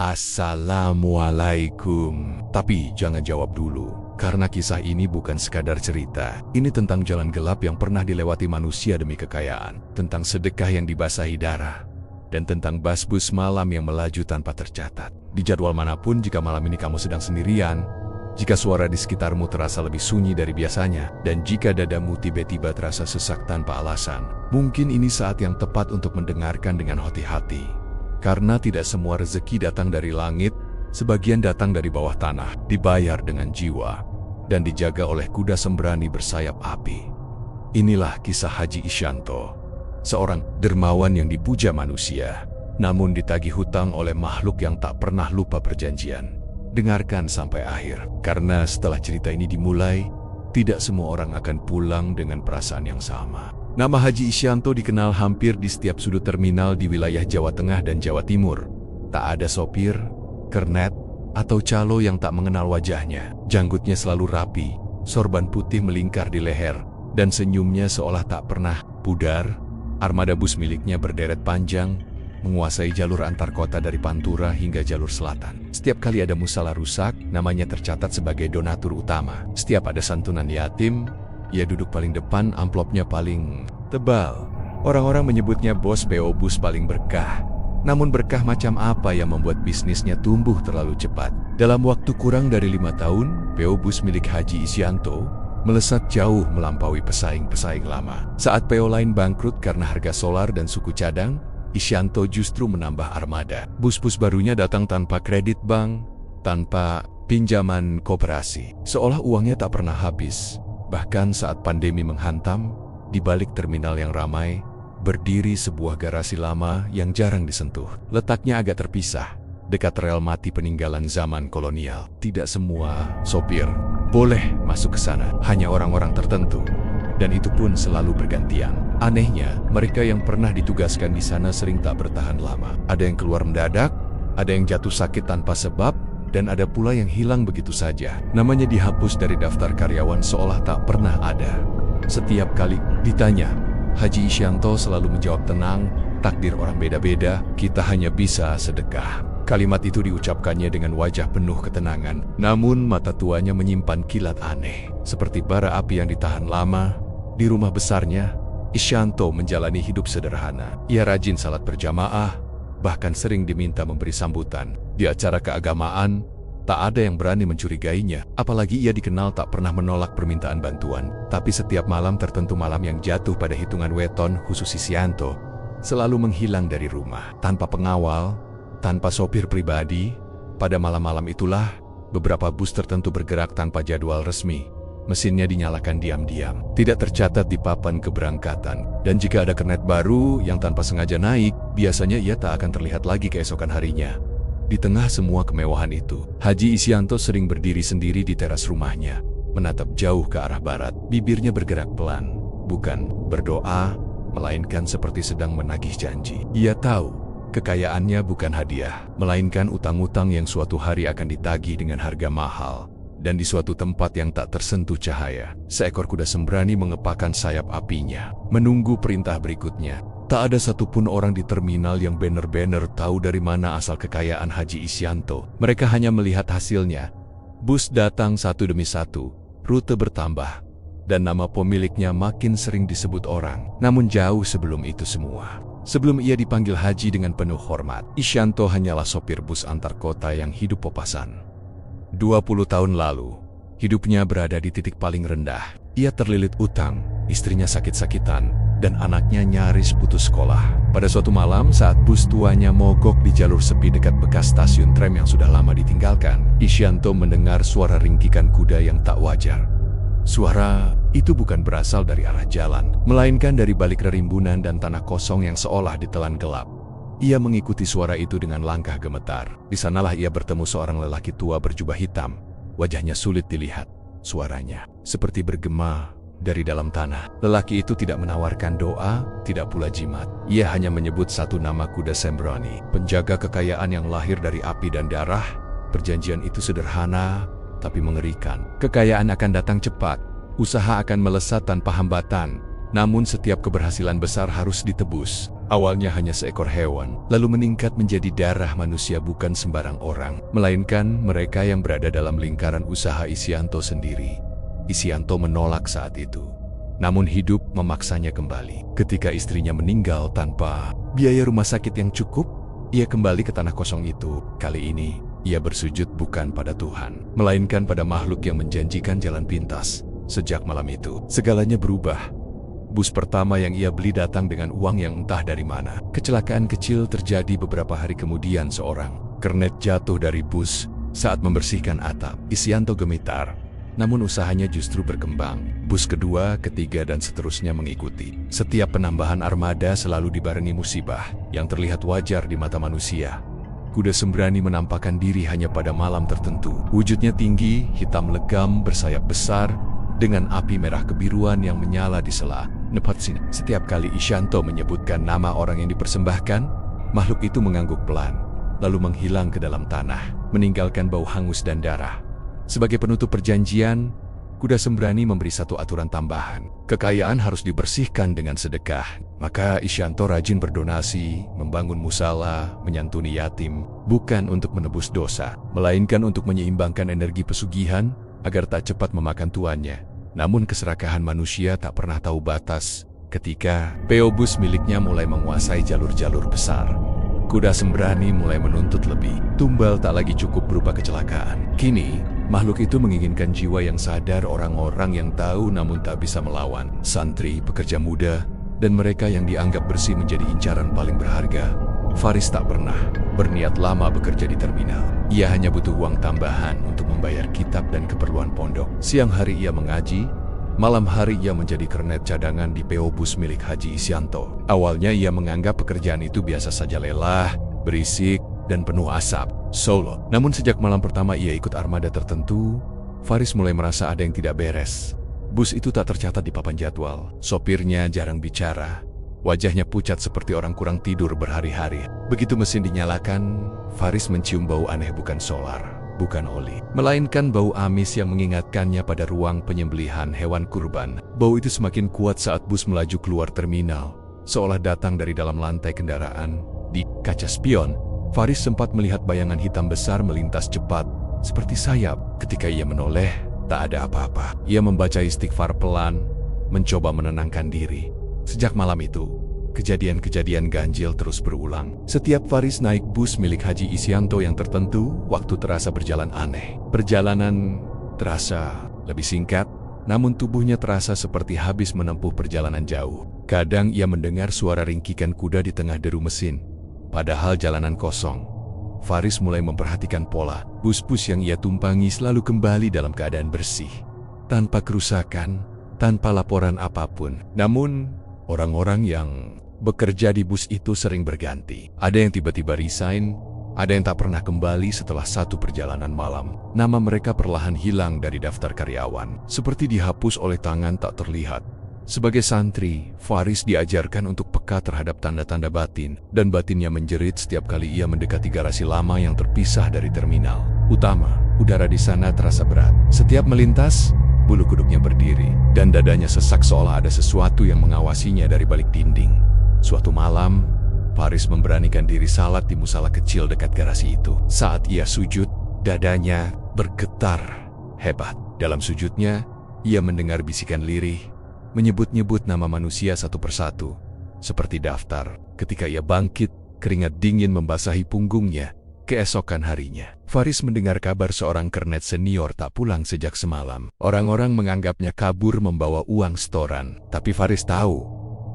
Assalamualaikum. Tapi jangan jawab dulu, karena kisah ini bukan sekadar cerita. Ini tentang jalan gelap yang pernah dilewati manusia demi kekayaan, tentang sedekah yang dibasahi darah, dan tentang bus malam yang melaju tanpa tercatat. Di jadwal manapun, jika malam ini kamu sedang sendirian, jika suara di sekitarmu terasa lebih sunyi dari biasanya, dan jika dadamu tiba-tiba terasa sesak tanpa alasan, mungkin ini saat yang tepat untuk mendengarkan dengan hati-hati. Karena tidak semua rezeki datang dari langit, sebagian datang dari bawah tanah, dibayar dengan jiwa, dan dijaga oleh kuda sembrani bersayap api. Inilah kisah Haji Isyanto, seorang dermawan yang dipuja manusia, namun ditagih hutang oleh makhluk yang tak pernah lupa perjanjian. Dengarkan sampai akhir, karena setelah cerita ini dimulai, tidak semua orang akan pulang dengan perasaan yang sama. Nama Haji Isyanto dikenal hampir di setiap sudut terminal di wilayah Jawa Tengah dan Jawa Timur. Tak ada sopir, kernet, atau calo yang tak mengenal wajahnya. Janggutnya selalu rapi, sorban putih melingkar di leher, dan senyumnya seolah tak pernah pudar. Armada bus miliknya berderet panjang, menguasai jalur antar kota dari Pantura hingga jalur selatan. Setiap kali ada musala rusak, namanya tercatat sebagai donatur utama. Setiap ada santunan yatim, ia duduk paling depan, amplopnya paling tebal. Orang-orang menyebutnya bos PO Bus paling berkah. Namun berkah macam apa yang membuat bisnisnya tumbuh terlalu cepat? Dalam waktu kurang dari 5 tahun, PO Bus milik Haji Isyanto melesat jauh melampaui pesaing-pesaing lama. Saat PO lain bangkrut karena harga solar dan suku cadang, Isyanto justru menambah armada. Bus-bus barunya datang tanpa kredit bank, tanpa pinjaman koperasi. Seolah uangnya tak pernah habis. Bahkan saat pandemi menghantam, di balik terminal yang ramai, berdiri sebuah garasi lama yang jarang disentuh. Letaknya agak terpisah, dekat rel mati peninggalan zaman kolonial. Tidak semua sopir boleh masuk ke sana, hanya orang-orang tertentu. Dan itu pun selalu bergantian. Anehnya, mereka yang pernah ditugaskan di sana sering tak bertahan lama. Ada yang keluar mendadak, ada yang jatuh sakit tanpa sebab, dan ada pula yang hilang begitu saja. Namanya dihapus dari daftar karyawan seolah tak pernah ada. Setiap kali ditanya, Haji Isyanto selalu menjawab tenang, takdir orang beda-beda, kita hanya bisa sedekah. Kalimat itu diucapkannya dengan wajah penuh ketenangan, namun mata tuanya menyimpan kilat aneh. Seperti bara api yang ditahan lama. Di rumah besarnya, Isyanto menjalani hidup sederhana. Ia rajin salat berjamaah, bahkan sering diminta memberi sambutan. Di acara keagamaan, tak ada yang berani mencurigainya, apalagi ia dikenal tak pernah menolak permintaan bantuan. Tapi setiap malam tertentu, malam yang jatuh pada hitungan weton khusus Isyanto, selalu menghilang dari rumah. Tanpa pengawal, tanpa sopir pribadi, pada malam-malam itulah, beberapa bus tertentu bergerak tanpa jadwal resmi. Mesinnya dinyalakan diam-diam, tidak tercatat di papan keberangkatan. Dan jika ada kernet baru yang tanpa sengaja naik, biasanya ia tak akan terlihat lagi keesokan harinya. Di tengah semua kemewahan itu, Haji Isyanto sering berdiri sendiri di teras rumahnya, menatap jauh ke arah barat. Bibirnya bergerak pelan, bukan berdoa, melainkan seperti sedang menagih janji. Ia tahu, kekayaannya bukan hadiah, melainkan utang-utang yang suatu hari akan ditagih dengan harga mahal. Dan di suatu tempat yang tak tersentuh cahaya, seekor kuda sembrani mengepakkan sayap apinya, menunggu perintah berikutnya. Tak ada satupun orang di terminal yang benar-benar tahu dari mana asal kekayaan Haji Isyanto. Mereka hanya melihat hasilnya. Bus datang satu demi satu, rute bertambah, dan nama pemiliknya makin sering disebut orang. Namun jauh sebelum itu semua, sebelum ia dipanggil Haji dengan penuh hormat, Isyanto hanyalah sopir bus antar kota yang hidup papasan. 20 tahun lalu, hidupnya berada di titik paling rendah. Ia terlilit utang, istrinya sakit-sakitan, dan anaknya nyaris putus sekolah. Pada suatu malam saat bus tuanya mogok di jalur sepi dekat bekas stasiun tram yang sudah lama ditinggalkan, Isyanto mendengar suara ringkikan kuda yang tak wajar. Suara itu bukan berasal dari arah jalan, melainkan dari balik rerimbunan dan tanah kosong yang seolah ditelan gelap. Ia mengikuti suara itu dengan langkah gemetar. Di sanalah ia bertemu seorang lelaki tua berjubah hitam. Wajahnya sulit dilihat. Suaranya seperti bergema dari dalam tanah. Lelaki itu tidak menawarkan doa, tidak pula jimat. Ia hanya menyebut satu nama, kuda sembrani, penjaga kekayaan yang lahir dari api dan darah. Perjanjian itu sederhana, tapi mengerikan. Kekayaan akan datang cepat, usaha akan melesat tanpa hambatan. Namun setiap keberhasilan besar harus ditebus. Awalnya hanya seekor hewan, lalu meningkat menjadi darah manusia bukan sembarang orang, melainkan mereka yang berada dalam lingkaran usaha Isyanto sendiri. Isyanto menolak saat itu. Namun hidup memaksanya kembali. Ketika istrinya meninggal tanpa biaya rumah sakit yang cukup, ia kembali ke tanah kosong itu. Kali ini, ia bersujud bukan pada Tuhan, melainkan pada makhluk yang menjanjikan jalan pintas. Sejak malam itu, segalanya berubah. Bus pertama yang ia beli datang dengan uang yang entah dari mana. Kecelakaan kecil terjadi beberapa hari kemudian. Seorang kernet jatuh dari bus saat membersihkan atap. Isyanto gemetar, namun usahanya justru berkembang. Bus kedua, ketiga, dan seterusnya mengikuti. Setiap penambahan armada selalu dibarengi musibah yang terlihat wajar di mata manusia. Kuda Sembrani menampakkan diri hanya pada malam tertentu. Wujudnya tinggi, hitam legam, bersayap besar, dengan api merah kebiruan yang menyala di sela nepat sini. Setiap kali Isyanto menyebutkan nama orang yang dipersembahkan, makhluk itu mengangguk pelan, lalu menghilang ke dalam tanah, meninggalkan bau hangus dan darah. Sebagai penutup perjanjian, Kuda Sembrani memberi satu aturan tambahan. Kekayaan harus dibersihkan dengan sedekah. Maka Isyanto rajin berdonasi, membangun musala, menyantuni yatim, bukan untuk menebus dosa, melainkan untuk menyeimbangkan energi pesugihan agar tak cepat memakan tuannya. Namun keserakahan manusia tak pernah tahu batas. Ketika PO bus miliknya mulai menguasai jalur-jalur besar, Kuda Sembrani mulai menuntut lebih. Tumbal tak lagi cukup berupa kecelakaan. Kini, makhluk itu menginginkan jiwa yang sadar, orang-orang yang tahu namun tak bisa melawan. Santri, pekerja muda, dan mereka yang dianggap bersih menjadi incaran paling berharga. Faris tak pernah berniat lama bekerja di terminal. Ia hanya butuh uang tambahan untuk membayar kitab dan keperluan pondok. Siang hari ia mengaji, malam hari ia menjadi kernet cadangan di PO bus milik Haji Isyanto. Awalnya ia menganggap pekerjaan itu biasa saja, lelah, berisik, dan penuh asap. Solo. Namun sejak malam pertama ia ikut armada tertentu, Faris mulai merasa ada yang tidak beres. Bus itu tak tercatat di papan jadwal. Sopirnya jarang bicara. Wajahnya pucat seperti orang kurang tidur berhari-hari. Begitu mesin dinyalakan, Faris mencium bau aneh, bukan solar, bukan oli, melainkan bau amis yang mengingatkannya pada ruang penyembelihan hewan kurban. Bau itu semakin kuat saat bus melaju keluar terminal, seolah datang dari dalam lantai kendaraan. Di kaca spion, Faris sempat melihat bayangan hitam besar melintas cepat, seperti sayap. Ketika ia menoleh, tak ada apa-apa. Ia membaca istighfar pelan, mencoba menenangkan diri. Sejak malam itu, kejadian-kejadian ganjil terus berulang. Setiap Faris naik bus milik Haji Isyanto yang tertentu, waktu terasa berjalan aneh. Perjalanan terasa lebih singkat, namun tubuhnya terasa seperti habis menempuh perjalanan jauh. Kadang ia mendengar suara ringkikan kuda di tengah deru mesin. Padahal jalanan kosong. Faris mulai memperhatikan pola. Bus-bus yang ia tumpangi selalu kembali dalam keadaan bersih, tanpa kerusakan, tanpa laporan apapun. Namun, orang-orang yang bekerja di bus itu sering berganti. Ada yang tiba-tiba resign, ada yang tak pernah kembali setelah satu perjalanan malam. Nama mereka perlahan hilang dari daftar karyawan, seperti dihapus oleh tangan tak terlihat. Sebagai santri, Faris diajarkan untuk peka terhadap tanda-tanda batin, dan batinnya menjerit setiap kali ia mendekati garasi lama yang terpisah dari terminal utama. Udara di sana terasa berat. Setiap melintas, bulu kuduknya berdiri, dan dadanya sesak seolah ada sesuatu yang mengawasinya dari balik dinding. Suatu malam, Faris memberanikan diri salat di musala kecil dekat garasi itu. Saat ia sujud, dadanya bergetar hebat. Dalam sujudnya, ia mendengar bisikan lirih, menyebut-nyebut nama manusia satu persatu, seperti daftar. Ketika ia bangkit, keringat dingin membasahi punggungnya. Keesokan harinya, Faris mendengar kabar seorang kernet senior tak pulang sejak semalam. Orang-orang menganggapnya kabur membawa uang setoran. Tapi Faris tahu,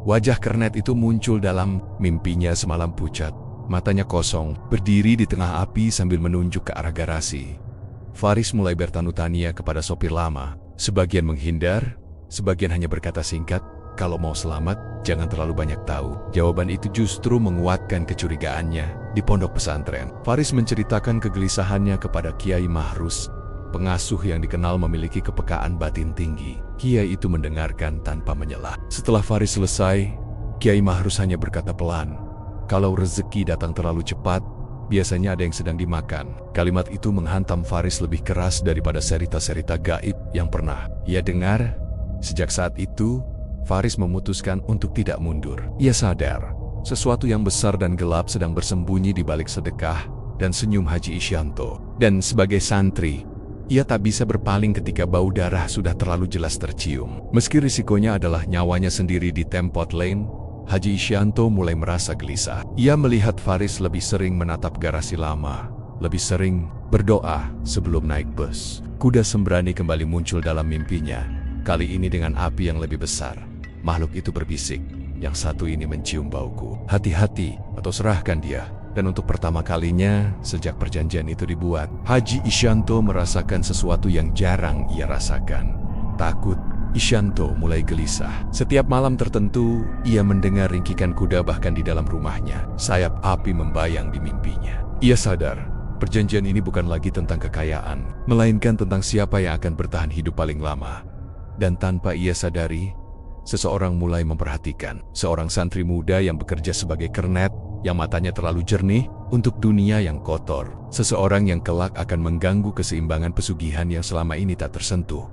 wajah kernet itu muncul dalam mimpinya semalam pucat. Matanya kosong, berdiri di tengah api sambil menunjuk ke arah garasi. Faris mulai bertanu tania kepada sopir lama. Sebagian menghindar, sebagian hanya berkata singkat, "Kalau mau selamat, jangan terlalu banyak tahu." Jawaban itu justru menguatkan kecurigaannya. Di pondok pesantren, Faris menceritakan kegelisahannya kepada Kiai Mahrus, pengasuh yang dikenal memiliki kepekaan batin tinggi. Kiai itu mendengarkan tanpa menyela. Setelah Faris selesai, Kiai Mahrus hanya berkata pelan, "Kalau rezeki datang terlalu cepat, biasanya ada yang sedang dimakan." Kalimat itu menghantam Faris lebih keras daripada cerita-cerita gaib yang pernah ia dengar. Sejak saat itu, Faris memutuskan untuk tidak mundur. Ia sadar, Sesuatu yang besar dan gelap sedang bersembunyi di balik sedekah dan senyum Haji Isyanto. Dan sebagai santri, ia tak bisa berpaling ketika bau darah sudah terlalu jelas tercium. Meski risikonya adalah nyawanya sendiri di Tempot Lane, Haji Isyanto mulai merasa gelisah. Ia melihat Faris lebih sering menatap garasi lama, lebih sering berdoa sebelum naik bus. Kuda sembrani kembali muncul dalam mimpinya, kali ini dengan api yang lebih besar. Makhluk itu berbisik, "Yang satu ini mencium bauku. Hati-hati atau serahkan dia." Dan untuk pertama kalinya sejak perjanjian itu dibuat, Haji Isyanto merasakan sesuatu yang jarang ia rasakan. Takut. Isyanto mulai gelisah. Setiap malam tertentu, ia mendengar ringkikan kuda bahkan di dalam rumahnya. Sayap api membayang di mimpinya. Ia sadar, perjanjian ini bukan lagi tentang kekayaan, melainkan tentang siapa yang akan bertahan hidup paling lama. Dan tanpa ia sadari, seseorang mulai memperhatikan. Seorang santri muda yang bekerja sebagai kernet, yang matanya terlalu jernih untuk dunia yang kotor. Seseorang yang kelak akan mengganggu keseimbangan pesugihan yang selama ini tak tersentuh.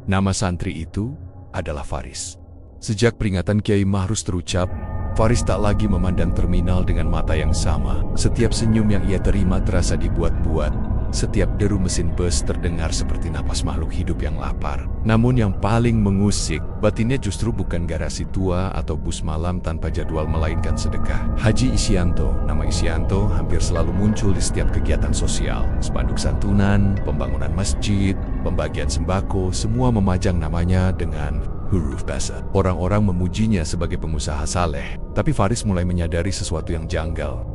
Nama santri itu adalah Faris. Sejak peringatan Kiai Mahrus terucap, Faris tak lagi memandang terminal dengan mata yang sama. Setiap senyum yang ia terima terasa dibuat-buat. Setiap deru mesin bus terdengar seperti napas makhluk hidup yang lapar. Namun yang paling mengusik, batinnya justru bukan garasi tua atau bus malam tanpa jadwal, melainkan sedekah. Haji Isyanto, nama Isyanto hampir selalu muncul di setiap kegiatan sosial. Spanduk santunan, pembangunan masjid, pembagian sembako, semua memajang namanya dengan huruf besar. Orang-orang memujinya sebagai pengusaha saleh. Tapi Faris mulai menyadari sesuatu yang janggal.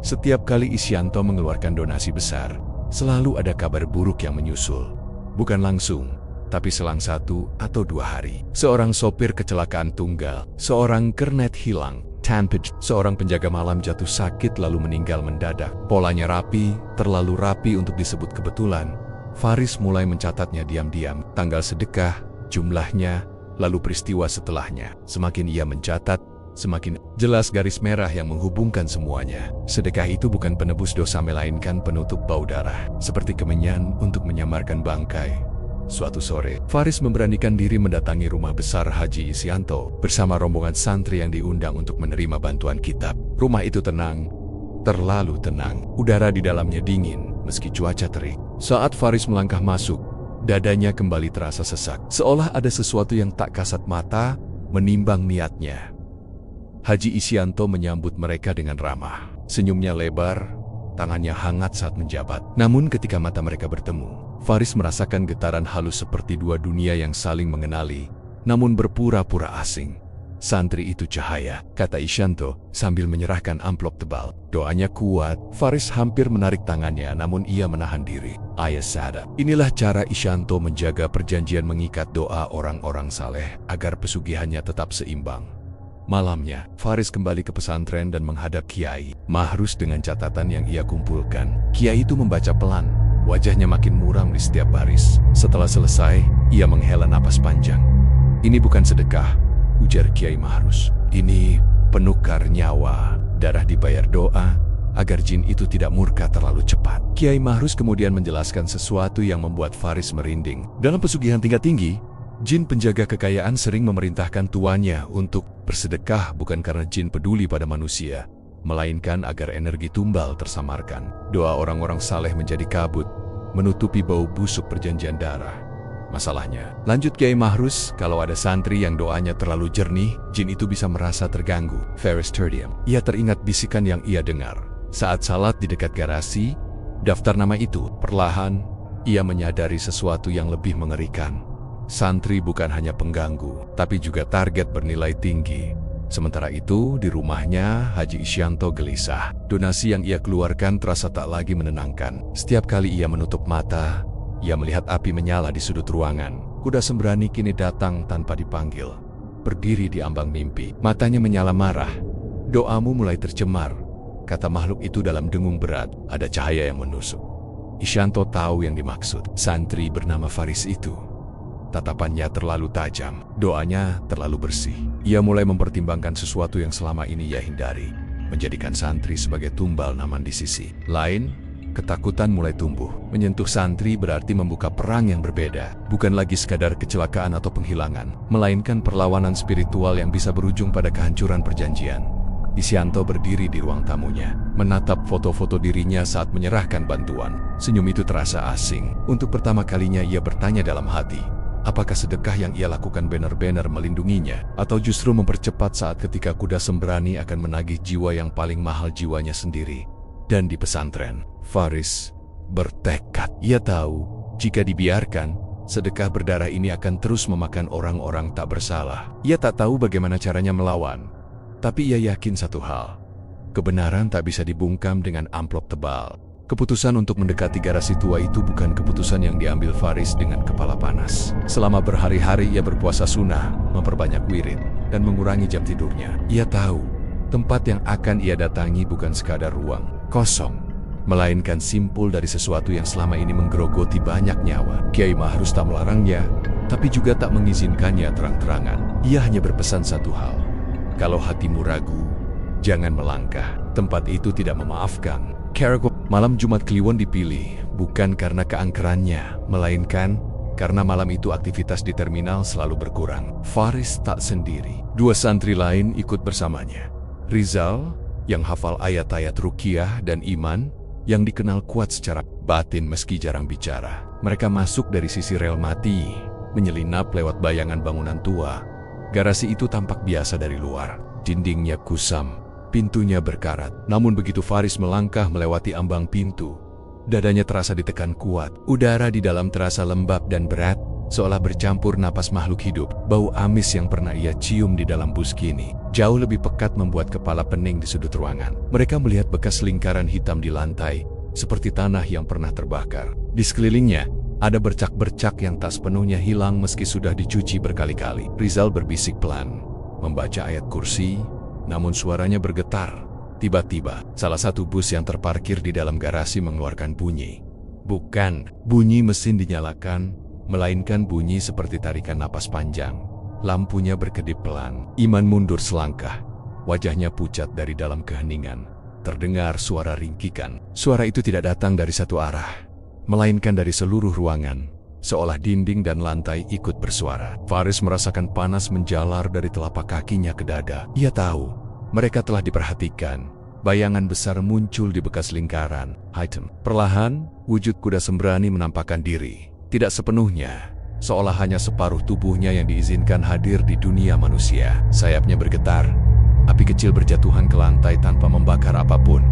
Setiap kali Isyanto mengeluarkan donasi besar, selalu ada kabar buruk yang menyusul. Bukan langsung, tapi selang 1 atau 2 hari. Seorang sopir kecelakaan tunggal, seorang kernet hilang, seorang penjaga malam jatuh sakit lalu meninggal mendadak. Polanya rapi, terlalu rapi untuk disebut kebetulan. Faris mulai mencatatnya diam-diam, tanggal sedekah, jumlahnya, lalu peristiwa setelahnya. Semakin ia mencatat, semakin jelas garis merah yang menghubungkan semuanya. Sedekah itu bukan penebus dosa melainkan penutup bau darah, seperti kemenyan untuk menyamarkan bangkai. Suatu sore, Faris memberanikan diri mendatangi rumah besar Haji Isyanto bersama rombongan santri yang diundang untuk menerima bantuan kitab. Rumah itu tenang, terlalu tenang. Udara di dalamnya dingin, meski cuaca terik. Saat Faris melangkah masuk, dadanya kembali terasa sesak, seolah ada sesuatu yang tak kasat mata menimbang niatnya. Haji Isyanto menyambut mereka dengan ramah. Senyumnya lebar, tangannya hangat saat menjabat. Namun ketika mata mereka bertemu, Faris merasakan getaran halus seperti dua dunia yang saling mengenali, namun berpura-pura asing. "Santri itu cahaya," kata Isyanto sambil menyerahkan amplop tebal. Doanya kuat. Faris hampir menarik tangannya, namun ia menahan diri. "Ayah sadar." Inilah cara Isyanto menjaga perjanjian mengikat doa orang-orang saleh agar pesugihannya tetap seimbang. Malamnya, Faris kembali ke pesantren dan menghadap Kiai Mahrus dengan catatan yang ia kumpulkan. Kiai itu membaca pelan, wajahnya makin muram di setiap baris. Setelah selesai, ia menghela napas panjang. "Ini bukan sedekah," ujar Kiai Mahrus. "Ini penukar nyawa. Darah dibayar doa agar jin itu tidak murka terlalu cepat." Kiai Mahrus kemudian menjelaskan sesuatu yang membuat Faris merinding. Dalam pesugihan tingkat tinggi, jin penjaga kekayaan sering memerintahkan tuannya untuk bersedekah bukan karena jin peduli pada manusia, melainkan agar energi tumbal tersamarkan. Doa orang-orang saleh menjadi kabut, menutupi bau busuk perjanjian darah. Masalahnya, lanjut Kiai Mahrus, kalau ada santri yang doanya terlalu jernih, jin itu bisa merasa terganggu. Faris terdiam. Ia teringat bisikan yang ia dengar saat salat di dekat garasi. Daftar nama itu. Perlahan, ia menyadari sesuatu yang lebih mengerikan. Santri bukan hanya pengganggu, tapi juga target bernilai tinggi. Sementara itu, di rumahnya, Haji Isyanto gelisah. Donasi yang ia keluarkan terasa tak lagi menenangkan. Setiap kali ia menutup mata, ia melihat api menyala di sudut ruangan. Kuda sembrani kini datang tanpa dipanggil, berdiri di ambang mimpi. Matanya menyala marah. "Doamu mulai tercemar," kata makhluk itu dalam dengung berat. Ada cahaya yang menusuk. Isyanto tahu yang dimaksud. Santri bernama Faris itu. Tatapannya terlalu tajam, doanya terlalu bersih. Ia mulai mempertimbangkan sesuatu yang selama ini ia hindari, menjadikan santri sebagai tumbal naman di sisi lain. Ketakutan mulai tumbuh. Menyentuh santri berarti membuka perang yang berbeda. Bukan lagi sekadar kecelakaan atau penghilangan, melainkan perlawanan spiritual yang bisa berujung pada kehancuran perjanjian. Isyanto berdiri di ruang tamunya, menatap foto-foto dirinya saat menyerahkan bantuan. Senyum itu terasa asing. Untuk pertama kalinya ia bertanya dalam hati, apakah sedekah yang ia lakukan benar-benar melindunginya, atau justru mempercepat saat ketika kuda sembrani akan menagih jiwa yang paling mahal jiwanya sendiri. Dan di pesantren, Faris bertekad. Ia tahu, jika dibiarkan, sedekah berdarah ini akan terus memakan orang-orang tak bersalah. Ia tak tahu bagaimana caranya melawan. Tapi ia yakin satu hal, kebenaran tak bisa dibungkam dengan amplop tebal. Keputusan untuk mendekati garasi tua itu bukan keputusan yang diambil Faris dengan kepala panas. Selama berhari-hari ia berpuasa sunnah, memperbanyak wirid, dan mengurangi jam tidurnya. Ia tahu, tempat yang akan ia datangi bukan sekadar ruang kosong, melainkan simpul dari sesuatu yang selama ini menggerogoti banyak nyawa. Kiai Mahrus tak melarangnya, tapi juga tak mengizinkannya terang-terangan. Ia hanya berpesan satu hal, kalau hatimu ragu, jangan melangkah. Tempat itu tidak memaafkan. Malam Jumat Kliwon dipilih bukan karena keangkerannya, melainkan karena malam itu aktivitas di terminal selalu berkurang. Faris tak sendiri. Dua santri lain ikut bersamanya. Rizal, yang hafal ayat-ayat ruqyah, dan Iman, yang dikenal kuat secara batin meski jarang bicara. Mereka masuk dari sisi rel mati, menyelinap lewat bayangan bangunan tua. Garasi itu tampak biasa dari luar. Dindingnya kusam, pintunya berkarat. Namun begitu Faris melangkah melewati ambang pintu, dadanya terasa ditekan kuat. Udara di dalam terasa lembab dan berat, seolah bercampur napas makhluk hidup. Bau amis yang pernah ia cium di dalam bus kini jauh lebih pekat, membuat kepala pening di sudut ruangan. Mereka melihat bekas lingkaran hitam di lantai, seperti tanah yang pernah terbakar. Di sekelilingnya, ada bercak-bercak yang tak sepenuhnya hilang meski sudah dicuci berkali-kali. Rizal berbisik pelan, membaca ayat kursi, namun suaranya bergetar. Tiba-tiba, salah satu bus yang terparkir di dalam garasi mengeluarkan bunyi. Bukan bunyi mesin dinyalakan, melainkan bunyi seperti tarikan napas panjang. Lampunya berkedip pelan. Iman mundur selangkah, wajahnya pucat. Dari dalam keheningan terdengar suara ringkikan. Suara itu tidak datang dari satu arah, melainkan dari seluruh ruangan, seolah dinding dan lantai ikut bersuara. Faris merasakan panas menjalar dari telapak kakinya ke dada. Ia tahu, mereka telah diperhatikan. Bayangan besar muncul di bekas lingkaran hitam. Perlahan, wujud kuda sembrani menampakkan diri. Tidak sepenuhnya, seolah hanya separuh tubuhnya yang diizinkan hadir di dunia manusia. Sayapnya bergetar, api kecil berjatuhan ke lantai tanpa membakar apapun.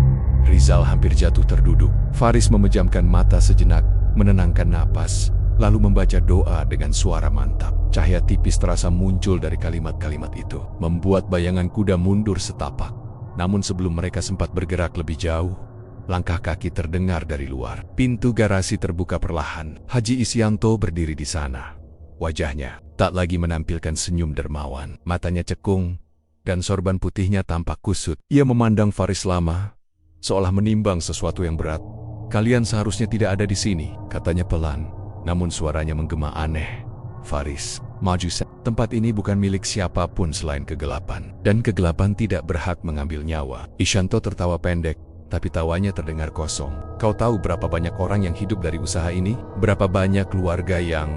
Rizal hampir jatuh terduduk. Faris memejamkan mata sejenak, menenangkan napas, lalu membaca doa dengan suara mantap. Cahaya tipis terasa muncul dari kalimat-kalimat itu, membuat bayangan kuda mundur setapak. Namun sebelum mereka sempat bergerak lebih jauh, langkah kaki terdengar dari luar. Pintu garasi terbuka perlahan. Haji Isyanto berdiri di sana. Wajahnya tak lagi menampilkan senyum dermawan. Matanya cekung, dan sorban putihnya tampak kusut. Ia memandang Faris lama, seolah menimbang sesuatu yang berat. Kalian seharusnya tidak ada di sini, katanya pelan, namun suaranya menggema aneh. Faris, maju. Tempat ini bukan milik siapapun selain kegelapan, dan kegelapan tidak berhak mengambil nyawa. Isyanto tertawa pendek, tapi tawanya terdengar kosong. Kau tahu berapa banyak orang yang hidup dari usaha ini? Berapa banyak keluarga yang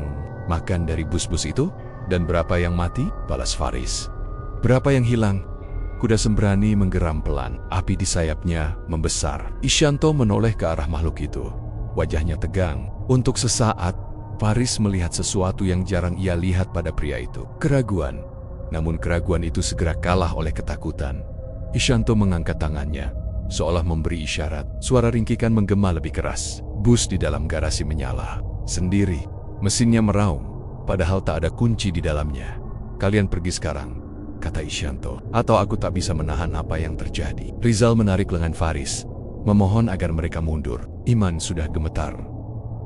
makan dari bus-bus itu? Dan berapa yang mati? Balas Faris. Berapa yang hilang? Kuda sembrani menggeram pelan. Api di sayapnya membesar. Isyanto menoleh ke arah makhluk itu. Wajahnya tegang. Untuk sesaat, Faris melihat sesuatu yang jarang ia lihat pada pria itu. Keraguan. Namun keraguan itu segera kalah oleh ketakutan. Isyanto mengangkat tangannya, seolah memberi isyarat. Suara ringkikan menggema lebih keras. Bus di dalam garasi menyala sendiri. Mesinnya meraung, padahal tak ada kunci di dalamnya. Kalian pergi sekarang, kata Isyanto, atau aku tak bisa menahan apa yang terjadi. Rizal menarik lengan Faris, memohon agar mereka mundur. Iman sudah gemetar.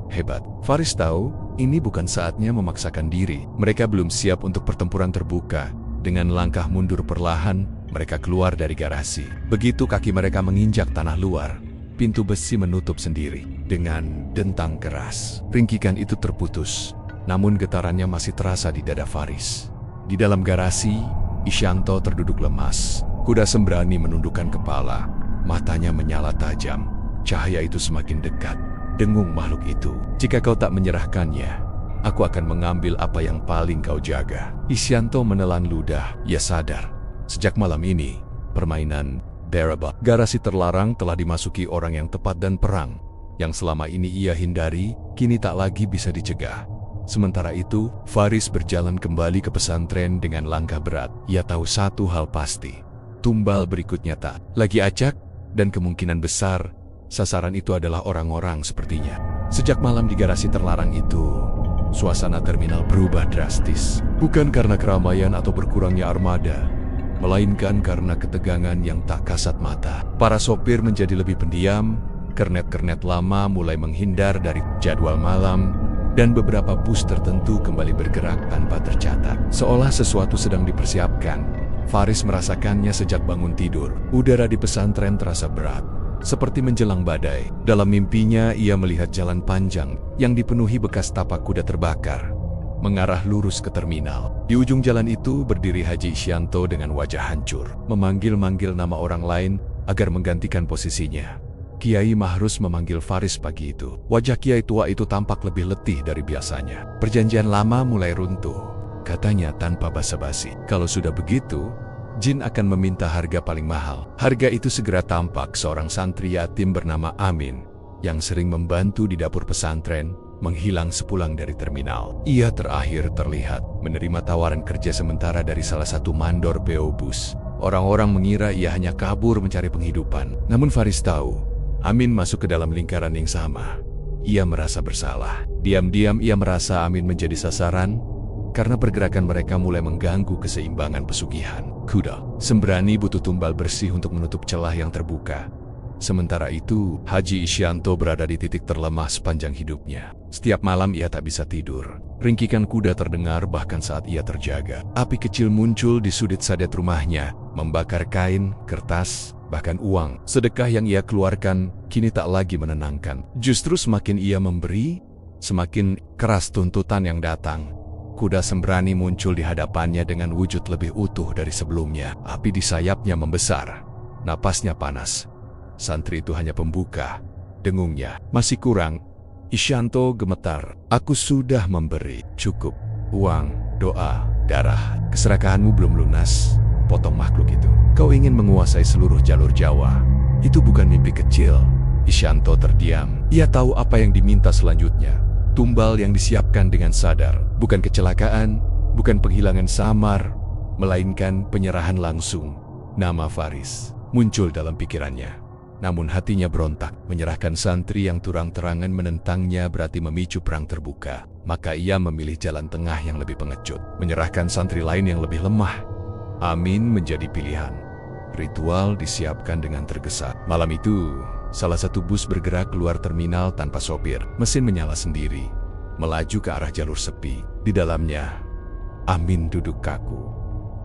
Hebat. Faris tahu, ini bukan saatnya memaksakan diri. Mereka belum siap untuk pertempuran terbuka. Dengan langkah mundur perlahan, mereka keluar dari garasi. Begitu kaki mereka menginjak tanah luar, pintu besi menutup sendiri. Dengan dentang keras, ringkikan itu terputus. Namun getarannya masih terasa di dada Faris. Di dalam garasi, Isyanto terduduk lemas. Kuda sembrani menundukkan kepala. Matanya menyala tajam. Cahaya itu semakin dekat. Dengung makhluk itu. Jika kau tak menyerahkannya, aku akan mengambil apa yang paling kau jaga. Isyanto menelan ludah. Ia sadar, sejak malam ini, Permainan Baraba. Garasi terlarang telah dimasuki orang yang tepat dan perang yang selama ini ia hindari, kini tak lagi bisa dicegah. Sementara itu, Faris berjalan kembali ke pesantren dengan langkah berat. Ia tahu satu hal pasti. Tumbal berikutnya tak lagi acak, dan kemungkinan besar, sasaran itu adalah orang-orang sepertinya. Sejak malam di garasi terlarang itu, suasana terminal berubah drastis. Bukan karena keramaian atau berkurangnya armada, melainkan karena ketegangan yang tak kasat mata. Para sopir menjadi lebih pendiam, kernet-kernet lama mulai menghindar dari jadwal malam, dan beberapa bus tertentu kembali bergerak tanpa tercatat. Seolah sesuatu sedang dipersiapkan, Faris merasakannya sejak bangun tidur. Udara di pesantren terasa berat, seperti menjelang badai. Dalam mimpinya, ia melihat jalan panjang yang dipenuhi bekas tapak kuda terbakar, mengarah lurus ke terminal. Di ujung jalan itu berdiri Haji Isyanto dengan wajah hancur, memanggil-manggil nama orang lain agar menggantikan posisinya. Kiai Mahrus memanggil Faris pagi itu. Wajah kiai tua itu tampak lebih letih dari biasanya. Perjanjian lama mulai runtuh, katanya tanpa basa-basi. Kalau sudah begitu, jin akan meminta harga paling mahal. Harga itu segera tampak seorang santri yatim bernama Amin, yang sering membantu di dapur pesantren, menghilang sepulang dari terminal. Ia terakhir terlihat menerima tawaran kerja sementara dari salah satu mandor PO bus. Orang-orang mengira ia hanya kabur mencari penghidupan. Namun Faris tahu, Amin masuk ke dalam lingkaran yang sama. Ia merasa bersalah. Diam-diam ia merasa Amin menjadi sasaran karena pergerakan mereka mulai mengganggu keseimbangan pesugihan. Kuda Sembrani butuh tumbal bersih untuk menutup celah yang terbuka. Sementara itu, Haji Isyanto berada di titik terlemah sepanjang hidupnya. Setiap malam ia tak bisa tidur. Ringkikan kuda terdengar bahkan saat ia terjaga. Api kecil muncul di sudut sadet rumahnya, membakar kain, kertas, bahkan uang. Sedekah yang ia keluarkan kini tak lagi menenangkan. Justru semakin ia memberi, semakin keras tuntutan yang datang. Kuda Sembrani muncul di hadapannya dengan wujud lebih utuh dari sebelumnya. Api di sayapnya membesar, napasnya panas. Santri itu hanya pembuka, dengungnya. Masih kurang. Isyanto gemetar. Aku sudah memberi. Cukup. Uang, doa, darah. Keserakahanmu belum lunas, potong makhluk itu. Kau ingin menguasai seluruh jalur Jawa. Itu bukan mimpi kecil. Isyanto terdiam. Ia tahu apa yang diminta selanjutnya. Tumbal yang disiapkan dengan sadar. Bukan kecelakaan, bukan penghilangan samar, melainkan penyerahan langsung. Nama Faris muncul dalam pikirannya. Namun hatinya berontak. Menyerahkan santri yang terang-terangan menentangnya berarti memicu perang terbuka. Maka ia memilih jalan tengah yang lebih pengecut. Menyerahkan santri lain yang lebih lemah. Amin menjadi pilihan. Ritual disiapkan dengan tergesa. Malam itu, salah satu bus bergerak keluar terminal tanpa sopir. Mesin menyala sendiri, melaju ke arah jalur sepi. Di dalamnya, Amin duduk kaku.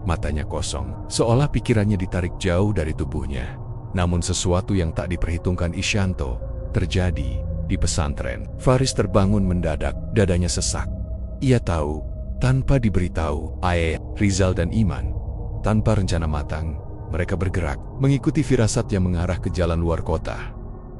Matanya kosong, seolah pikirannya ditarik jauh dari tubuhnya. Namun sesuatu yang tak diperhitungkan Isyanto terjadi di pesantren. Faris terbangun mendadak, dadanya sesak. Ia tahu, tanpa diberitahu, Rizal dan Iman, tanpa rencana matang, mereka bergerak, mengikuti firasat yang mengarah ke jalan luar kota.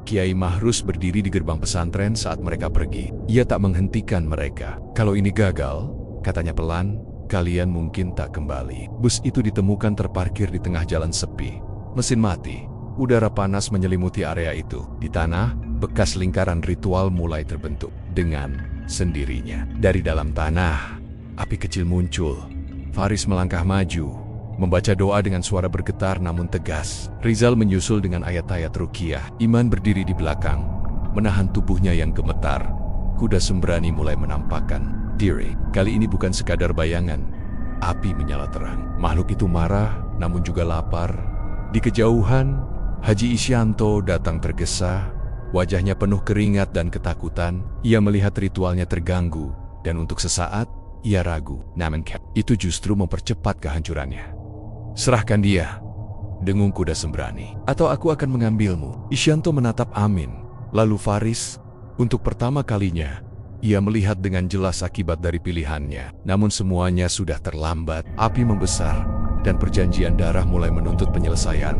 Kiai Mahrus berdiri di gerbang pesantren saat mereka pergi. Ia tak menghentikan mereka. Kalau ini gagal, katanya pelan, kalian mungkin tak kembali. Bus itu ditemukan terparkir di tengah jalan sepi. Mesin mati. Udara panas menyelimuti area itu. Di tanah, bekas lingkaran ritual mulai terbentuk dengan sendirinya. Dari dalam tanah, api kecil muncul. Faris melangkah maju, membaca doa dengan suara bergetar namun tegas. Rizal menyusul dengan ayat-ayat ruqyah. Iman berdiri di belakang, menahan tubuhnya yang gemetar. Kuda Sembrani mulai menampakkan diri. Kali ini bukan sekadar bayangan. Api menyala terang. Makhluk itu marah, namun juga lapar. Di kejauhan, Haji Isyanto datang tergesa, wajahnya penuh keringat dan ketakutan. Ia melihat ritualnya terganggu, dan untuk sesaat, ia ragu. Namun itu justru mempercepat kehancurannya. Serahkan dia, dengung kuda Sembrani, atau aku akan mengambilmu. Isyanto menatap Amin, lalu Faris. Untuk pertama kalinya, ia melihat dengan jelas akibat dari pilihannya. Namun semuanya sudah terlambat. Api membesar, dan perjanjian darah mulai menuntut penyelesaian.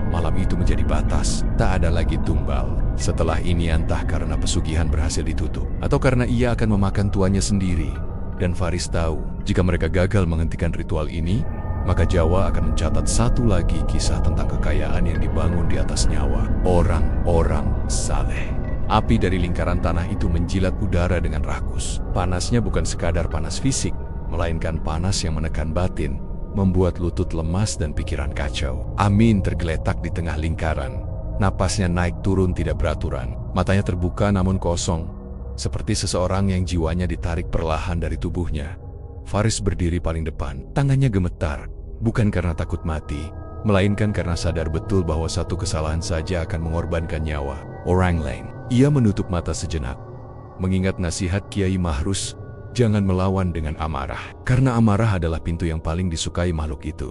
Malam itu menjadi batas, tak ada lagi tumbal. Setelah ini entah karena pesugihan berhasil ditutup, atau karena ia akan memakan tuannya sendiri. Dan Faris tahu, jika mereka gagal menghentikan ritual ini, maka Jawa akan mencatat satu lagi kisah tentang kekayaan yang dibangun di atas nyawa orang-orang saleh. Api dari lingkaran tanah itu menjilat udara dengan rakus. Panasnya bukan sekadar panas fisik, melainkan panas yang menekan batin, membuat lutut lemas dan pikiran kacau. Amin tergeletak di tengah lingkaran. Napasnya naik turun tidak beraturan. Matanya terbuka namun kosong, seperti seseorang yang jiwanya ditarik perlahan dari tubuhnya. Faris berdiri paling depan. Tangannya gemetar, bukan karena takut mati, melainkan karena sadar betul bahwa satu kesalahan saja akan mengorbankan nyawa orang lain. Ia menutup mata sejenak, mengingat nasihat Kiai Mahrus, jangan melawan dengan amarah, karena amarah adalah pintu yang paling disukai makhluk itu.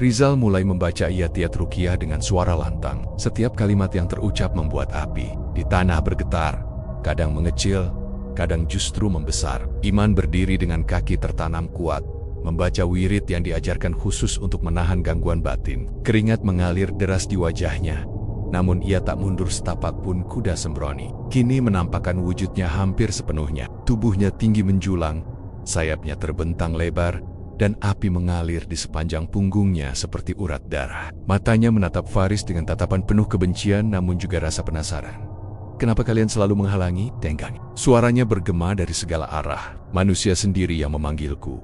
Rizal mulai membaca ayat-ayat ruqyah dengan suara lantang. Setiap kalimat yang terucap membuat api di tanah bergetar, kadang mengecil, kadang justru membesar. Iman berdiri dengan kaki tertanam kuat, membaca wirid yang diajarkan khusus untuk menahan gangguan batin. Keringat mengalir deras di wajahnya, namun ia tak mundur setapak pun. Kuda Sembrani kini menampakkan wujudnya hampir sepenuhnya. Tubuhnya tinggi menjulang, sayapnya terbentang lebar, dan api mengalir di sepanjang punggungnya seperti urat darah. Matanya menatap Faris dengan tatapan penuh kebencian namun juga rasa penasaran. Kenapa kalian selalu menghalangi? Tenggang. Suaranya bergema dari segala arah. Manusia sendiri yang memanggilku.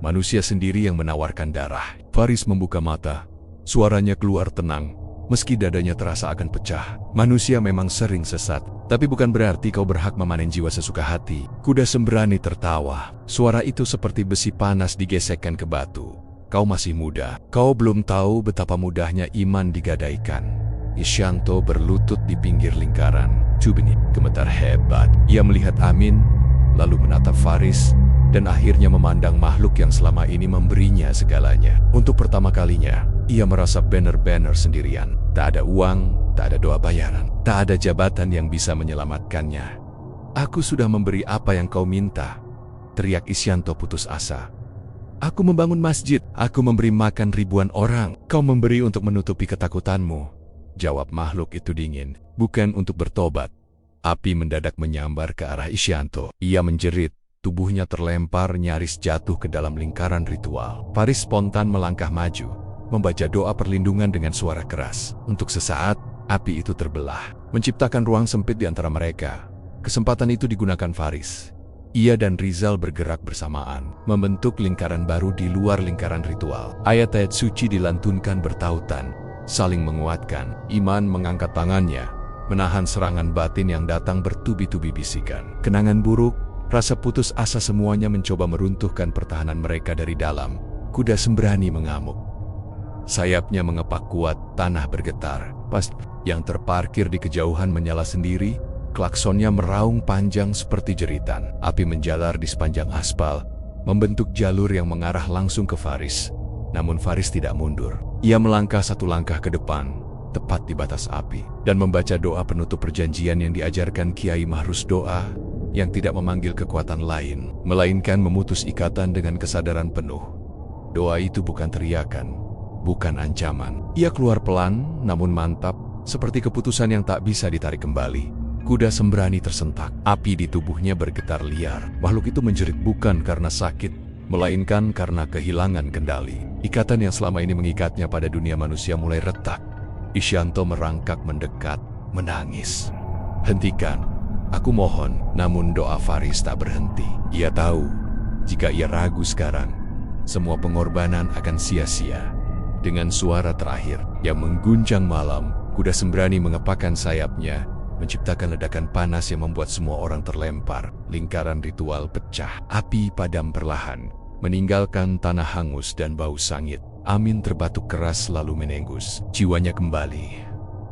Manusia sendiri yang menawarkan darah. Faris membuka mata. Suaranya keluar tenang, meski dadanya terasa akan pecah. Manusia memang sering sesat, tapi bukan berarti kau berhak memanen jiwa sesuka hati. Kuda Sembrani tertawa. Suara itu seperti besi panas digesekkan ke batu. Kau masih muda. Kau belum tahu betapa mudahnya iman digadaikan. Isyanto berlutut di pinggir lingkaran. Tubini gemetar hebat. Ia melihat Amin, lalu menatap Faris, dan akhirnya memandang makhluk yang selama ini memberinya segalanya. Untuk pertama kalinya, ia merasa benar-benar sendirian. Tak ada uang, tak ada doa bayaran, tak ada jabatan yang bisa menyelamatkannya. Aku sudah memberi apa yang kau minta, teriak Isyanto putus asa. Aku membangun masjid, aku memberi makan ribuan orang. Kau memberi untuk menutupi ketakutanmu, jawab makhluk itu dingin, bukan untuk bertobat. Api mendadak menyambar ke arah Isyanto. Ia menjerit, tubuhnya terlempar nyaris jatuh ke dalam lingkaran ritual. Faris spontan melangkah maju, membaca doa perlindungan dengan suara keras. Untuk sesaat, api itu terbelah, menciptakan ruang sempit di antara mereka. Kesempatan itu digunakan Faris. Ia dan Rizal bergerak bersamaan, membentuk lingkaran baru di luar lingkaran ritual. Ayat-ayat suci dilantunkan bertautan, saling menguatkan. Iman mengangkat tangannya, menahan serangan batin yang datang bertubi-tubi bisikan. Kenangan buruk, rasa putus asa, semuanya mencoba meruntuhkan pertahanan mereka dari dalam. Kuda Sembrani mengamuk. Sayapnya mengepak kuat, tanah bergetar. Pas yang terparkir di kejauhan menyala sendiri, klaksonnya meraung panjang seperti jeritan. Api menjalar di sepanjang aspal, membentuk jalur yang mengarah langsung ke Faris. Namun Faris tidak mundur. Ia melangkah satu langkah ke depan, tepat di batas api, dan membaca doa penutup perjanjian yang diajarkan Kiai Mahrus. Doa yang tidak memanggil kekuatan lain, melainkan memutus ikatan dengan kesadaran penuh. Doa itu bukan teriakan, bukan ancaman. Ia keluar pelan, namun mantap, seperti keputusan yang tak bisa ditarik kembali. Kuda Sembrani tersentak. Api di tubuhnya bergetar liar. Makhluk itu menjerit bukan karena sakit, melainkan karena kehilangan kendali. Ikatan yang selama ini mengikatnya pada dunia manusia mulai retak. Isyanto merangkak mendekat, menangis. Hentikan, aku mohon. Namun doa Faris tak berhenti. Ia tahu, jika ia ragu sekarang, semua pengorbanan akan sia-sia. Dengan suara terakhir yang mengguncang malam, Kuda Sembrani mengepakkan sayapnya, menciptakan ledakan panas yang membuat semua orang terlempar. Lingkaran ritual pecah. Api padam perlahan, meninggalkan tanah hangus dan bau sangit. Amin terbatuk keras lalu menenggus. Jiwanya kembali.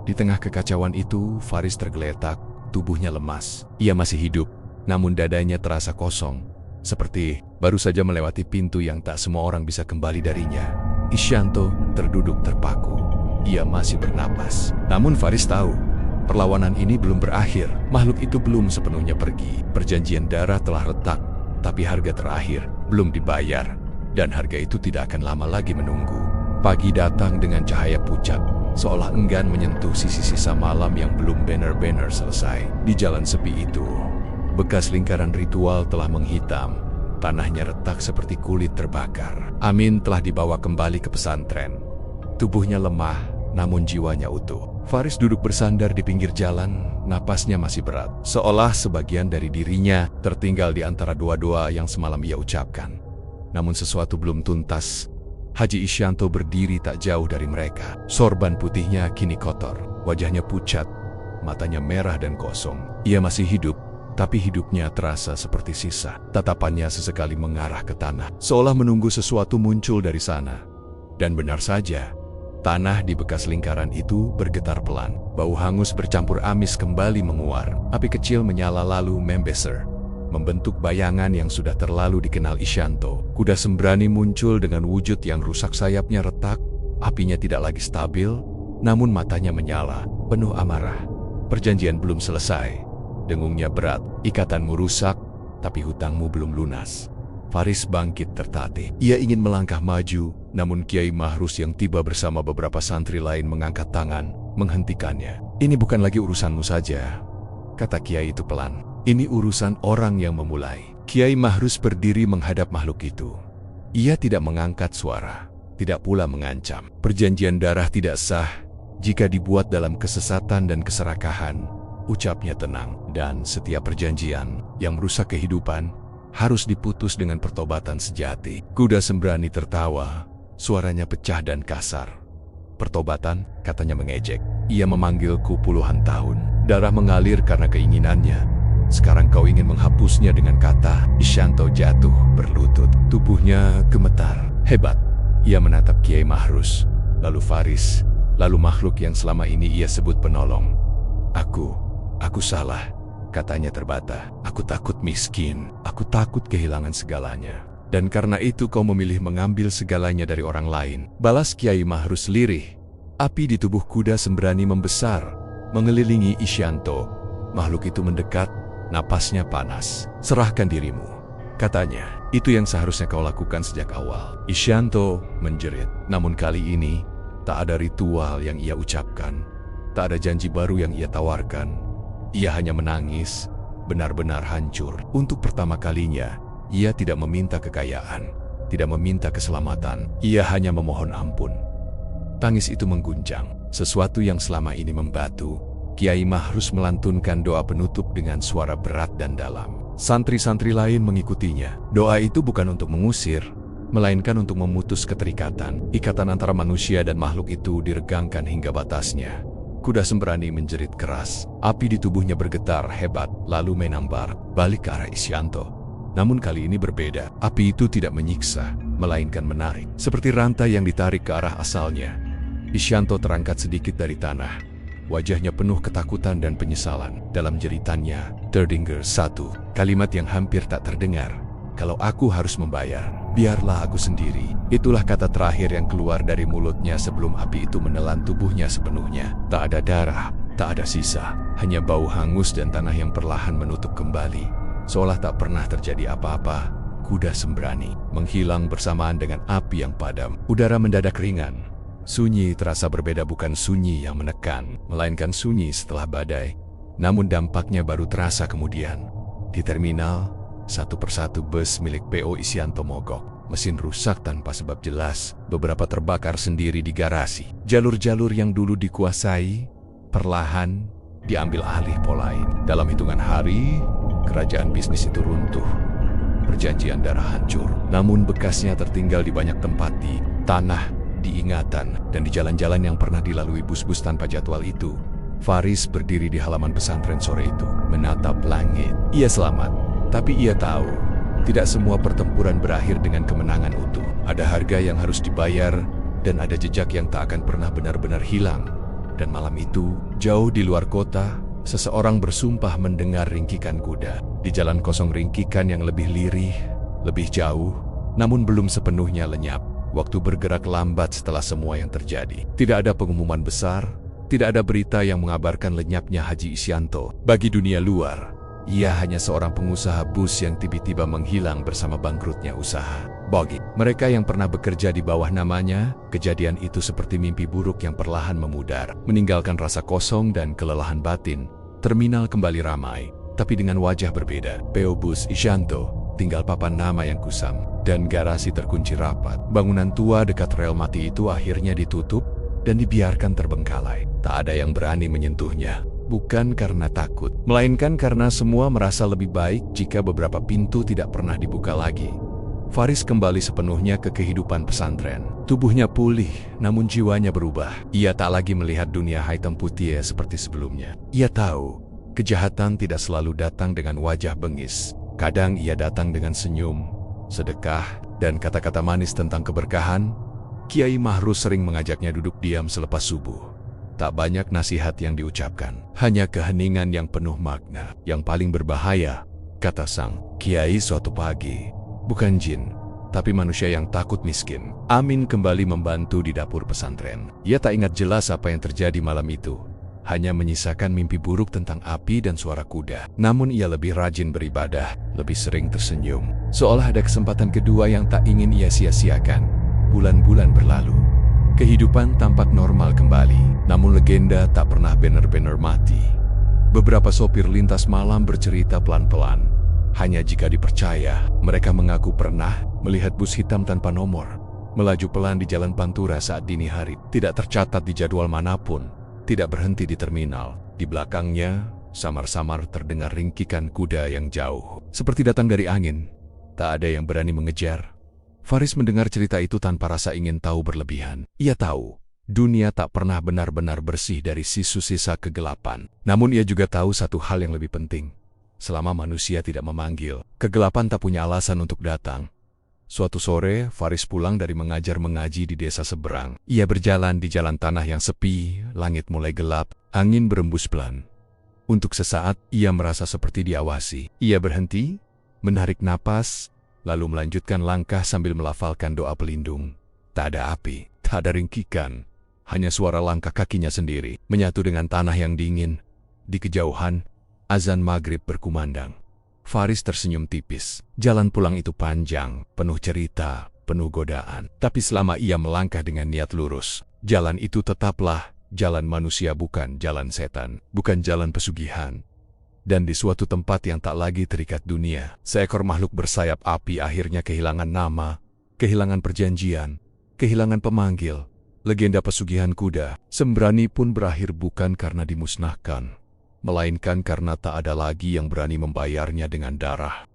Di tengah kekacauan itu, Faris tergeletak, tubuhnya lemas. Ia masih hidup, namun dadanya terasa kosong, seperti baru saja melewati pintu yang tak semua orang bisa kembali darinya. Isyanto terduduk terpaku. Ia masih bernapas. Namun Faris tahu, perlawanan ini belum berakhir. Makhluk itu belum sepenuhnya pergi. Perjanjian darah telah retak, tapi harga terakhir belum dibayar, dan harga itu tidak akan lama lagi menunggu. Pagi datang dengan cahaya pucat, seolah enggan menyentuh sisa-sisa malam yang belum benar-benar selesai. Di jalan sepi itu, bekas lingkaran ritual telah menghitam, Tanahnya retak seperti kulit terbakar. Amin telah dibawa kembali ke pesantren. Tubuhnya lemah, namun jiwanya utuh. Faris duduk bersandar di pinggir jalan, napasnya masih berat. Seolah sebagian dari dirinya tertinggal di antara doa-doa yang semalam ia ucapkan. Namun sesuatu belum tuntas. Haji Isyanto berdiri tak jauh dari mereka. Sorban putihnya kini kotor, wajahnya pucat, matanya merah dan kosong. Ia masih hidup, tapi hidupnya terasa seperti sisa. Tatapannya sesekali mengarah ke tanah, seolah menunggu sesuatu muncul dari sana. Dan benar saja, tanah di bekas lingkaran itu bergetar pelan. Bau hangus bercampur amis kembali menguar. Api kecil menyala lalu membeser, membentuk bayangan yang sudah terlalu dikenal Isyanto. Kuda Sembrani muncul dengan wujud yang rusak, sayapnya retak, apinya tidak lagi stabil, namun matanya menyala, penuh amarah. Perjanjian belum selesai, dengungnya berat. Ikatanmu rusak, tapi hutangmu belum lunas. Faris bangkit tertatih. Ia ingin melangkah maju, namun Kiai Mahrus yang tiba bersama beberapa santri lain mengangkat tangan, menghentikannya. Ini bukan lagi urusanmu saja, kata Kiai itu pelan. Ini urusan orang yang memulai. Kiai Mahrus berdiri menghadap makhluk itu. Ia tidak mengangkat suara, tidak pula mengancam. Perjanjian darah tidak sah jika dibuat dalam kesesatan dan keserakahan, ucapnya tenang. Dan setiap perjanjian yang merusak kehidupan harus diputus dengan pertobatan sejati. Kuda Sembrani tertawa, suaranya pecah dan kasar. Pertobatan, katanya mengejek. Ia memanggilku puluhan tahun. Darah mengalir karena keinginannya. Sekarang kau ingin menghapusnya dengan kata. Isyanto jatuh berlutut. Tubuhnya gemetar. Hebat. Ia menatap Kiai Mahrus, lalu Faris, lalu makhluk yang selama ini ia sebut penolong. Aku salah, katanya terbata. Aku takut miskin. Aku takut kehilangan segalanya. Dan karena itu kau memilih mengambil segalanya dari orang lain. Balas Kiai Mahrus lirih. Api di tubuh kuda Sembrani membesar, mengelilingi Isyanto. Makhluk itu mendekat. Napasnya panas. Serahkan dirimu, katanya. Itu yang seharusnya kau lakukan sejak awal. Isyanto menjerit. Namun kali ini, tak ada ritual yang ia ucapkan. Tak ada janji baru yang ia tawarkan. Ia hanya menangis, benar-benar hancur. Untuk pertama kalinya, ia tidak meminta kekayaan, tidak meminta keselamatan. Ia hanya memohon ampun. Tangis itu mengguncang. Sesuatu yang selama ini membatu. Kiai Mahrus melantunkan doa penutup dengan suara berat dan dalam. Santri-santri lain mengikutinya. Doa itu bukan untuk mengusir, melainkan untuk memutus keterikatan. Ikatan antara manusia dan makhluk itu diregangkan hingga batasnya. Kuda Sembrani menjerit keras. Api di tubuhnya bergetar hebat, lalu menambar, balik ke arah Isyanto. Namun kali ini berbeda. Api itu tidak menyiksa, melainkan menarik. Seperti rantai yang ditarik ke arah asalnya. Isyanto terangkat sedikit dari tanah. Wajahnya penuh ketakutan dan penyesalan. Dalam jeritannya terdengar satu kalimat yang hampir tak terdengar. Kalau aku harus membayar, biarlah aku sendiri. Itulah kata terakhir yang keluar dari mulutnya sebelum api itu menelan tubuhnya sepenuhnya. Tak ada darah, tak ada sisa. Hanya bau hangus dan tanah yang perlahan menutup kembali. Seolah tak pernah terjadi apa-apa. Kuda Sembrani menghilang bersamaan dengan api yang padam. Udara mendadak ringan. Sunyi terasa berbeda, bukan sunyi yang menekan, melainkan sunyi setelah badai. Namun dampaknya baru terasa kemudian. Di terminal, satu persatu bus milik PO Isyanto mogok. Mesin rusak tanpa sebab jelas, beberapa terbakar sendiri di garasi. Jalur-jalur yang dulu dikuasai, perlahan diambil alih Polain. Dalam hitungan hari, kerajaan bisnis itu runtuh. Perjanjian darah hancur, namun bekasnya tertinggal di banyak tempat, di tanah, diingatan, dan di jalan-jalan yang pernah dilalui bus-bus tanpa jadwal itu. Faris berdiri di halaman pesantren sore itu, menatap langit. Ia selamat, tapi ia tahu, tidak semua pertempuran berakhir dengan kemenangan utuh. Ada harga yang harus dibayar, dan ada jejak yang tak akan pernah benar-benar hilang. Dan malam itu, jauh di luar kota, seseorang bersumpah mendengar ringkikan kuda. Di jalan kosong ringkikan yang lebih lirih, lebih jauh, namun belum sepenuhnya lenyap. Waktu bergerak lambat setelah semua yang terjadi. Tidak ada pengumuman besar, tidak ada berita yang mengabarkan lenyapnya Haji Isyanto. Bagi dunia luar, ia hanya seorang pengusaha bus yang tiba-tiba menghilang bersama bangkrutnya usaha. Bagi mereka yang pernah bekerja di bawah namanya, kejadian itu seperti mimpi buruk yang perlahan memudar, meninggalkan rasa kosong dan kelelahan batin. Terminal kembali ramai, tapi dengan wajah berbeda. PO Bus Isyanto tinggal papan nama yang kusam, dan garasi terkunci rapat. Bangunan tua dekat rel mati itu akhirnya ditutup dan dibiarkan terbengkalai. Tak ada yang berani menyentuhnya. Bukan karena takut, melainkan karena semua merasa lebih baik jika beberapa pintu tidak pernah dibuka lagi. Faris kembali sepenuhnya ke kehidupan pesantren. Tubuhnya pulih, namun jiwanya berubah. Ia tak lagi melihat dunia hitam putih seperti sebelumnya. Ia tahu, kejahatan tidak selalu datang dengan wajah bengis. Kadang ia datang dengan senyum, sedekah, dan kata-kata manis tentang keberkahan. Kiai Mahrus sering mengajaknya duduk diam selepas subuh. Tak banyak nasihat yang diucapkan, hanya keheningan yang penuh makna. Yang paling berbahaya, kata sang kiai suatu pagi, bukan jin, tapi manusia yang takut miskin. Amin kembali membantu di dapur pesantren. Ia tak ingat jelas apa yang terjadi malam itu, hanya menyisakan mimpi buruk tentang api dan suara kuda. Namun ia lebih rajin beribadah, lebih sering tersenyum, seolah ada kesempatan kedua yang tak ingin ia sia-siakan. Bulan-bulan berlalu. Kehidupan tampak normal kembali, namun legenda tak pernah benar-benar mati. Beberapa sopir lintas malam bercerita pelan-pelan. Hanya jika dipercaya, mereka mengaku pernah melihat bus hitam tanpa nomor, melaju pelan di jalan Pantura saat dini hari, tidak tercatat di jadwal manapun, tidak berhenti di terminal. Di belakangnya, samar-samar terdengar ringkikan kuda yang jauh, seperti datang dari angin. Tak ada yang berani mengejar. Faris mendengar cerita itu tanpa rasa ingin tahu berlebihan. Ia tahu, dunia tak pernah benar-benar bersih dari sisa-sisa kegelapan. Namun ia juga tahu satu hal yang lebih penting. Selama manusia tidak memanggil, kegelapan tak punya alasan untuk datang. Suatu sore, Faris pulang dari mengaji di desa seberang. Ia berjalan di jalan tanah yang sepi, langit mulai gelap, angin berembus pelan. Untuk sesaat, ia merasa seperti diawasi. Ia berhenti, menarik napas, lalu melanjutkan langkah sambil melafalkan doa pelindung. Tak ada api, tak ada ringkikan, hanya suara langkah kakinya sendiri, menyatu dengan tanah yang dingin. Di kejauhan, azan maghrib berkumandang. Faris tersenyum tipis. Jalan pulang itu panjang, penuh cerita, penuh godaan. Tapi selama ia melangkah dengan niat lurus, jalan itu tetaplah jalan manusia, bukan jalan setan, bukan jalan pesugihan. Dan di suatu tempat yang tak lagi terikat dunia, seekor makhluk bersayap api akhirnya kehilangan nama, kehilangan perjanjian, kehilangan pemanggil. Legenda pesugihan kuda Sembrani pun berakhir bukan karena dimusnahkan, melainkan karena tak ada lagi yang berani membayarnya dengan darah.